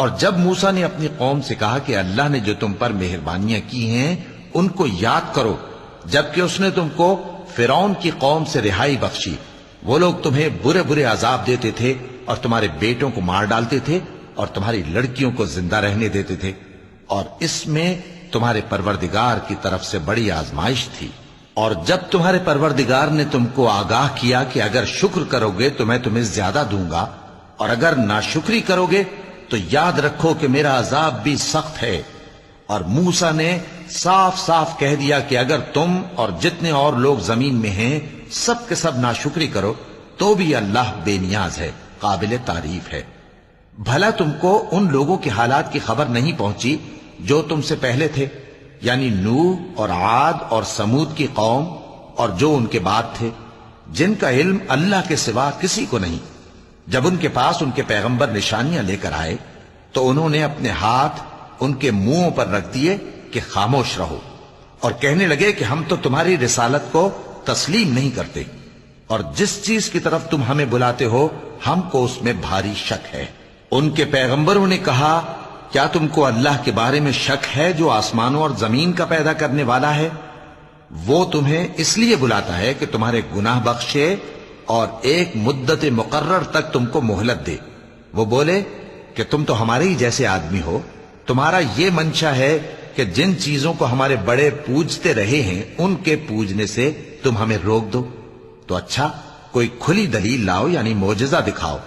اور جب موسیٰ نے اپنی قوم سے کہا کہ اللہ نے جو تم پر مہربانیاں کی ہیں ان کو یاد کرو، جبکہ اس نے تم کو فرعون کی قوم سے رہائی بخشی، وہ لوگ تمہیں برے برے عذاب دیتے تھے اور تمہارے بیٹوں کو مار ڈالتے تھے اور تمہاری لڑکیوں کو زندہ رہنے دیتے تھے، اور اس میں تمہارے پروردگار کی طرف سے بڑی آزمائش تھی۔ اور جب تمہارے پروردگار نے تم کو آگاہ کیا کہ اگر شکر کرو گے تو میں تمہیں زیادہ دوں گا، اور اگر ناشکری کرو گے تو یاد رکھو کہ میرا عذاب بھی سخت ہے۔ اور موسیٰ نے صاف صاف کہہ دیا کہ اگر تم اور جتنے اور لوگ زمین میں ہیں سب کے سب ناشکری کرو تو بھی اللہ بے نیاز ہے، قابل تعریف ہے۔ بھلا تم کو ان لوگوں کے حالات کی خبر نہیں پہنچی جو تم سے پہلے تھے، یعنی نوح اور عاد اور سمود کی قوم اور جو ان کے بعد تھے، جن کا علم اللہ کے سوا کسی کو نہیں۔ جب ان کے پاس ان کے پیغمبر نشانیاں لے کر آئے تو انہوں نے اپنے ہاتھ ان کے منہوں پر رکھ دیے کہ خاموش رہو، اور کہنے لگے کہ ہم تو تمہاری رسالت کو تسلیم نہیں کرتے، اور جس چیز کی طرف تم ہمیں بلاتے ہو ہم کو اس میں بھاری شک ہے۔ ان کے پیغمبروں نے کہا، کیا تم کو اللہ کے بارے میں شک ہے جو آسمانوں اور زمین کا پیدا کرنے والا ہے؟ وہ تمہیں اس لیے بلاتا ہے کہ تمہارے گناہ بخشے اور ایک مدت مقرر تک تم کو مہلت دے۔ وہ بولے کہ تم تو ہمارے ہی جیسے آدمی ہو، تمہارا یہ منشا ہے کہ جن چیزوں کو ہمارے بڑے پوجتے رہے ہیں ان کے پوجنے سے تم ہمیں روک دو، تو اچھا کوئی کھلی دلیل لاؤ، یعنی معجزہ دکھاؤ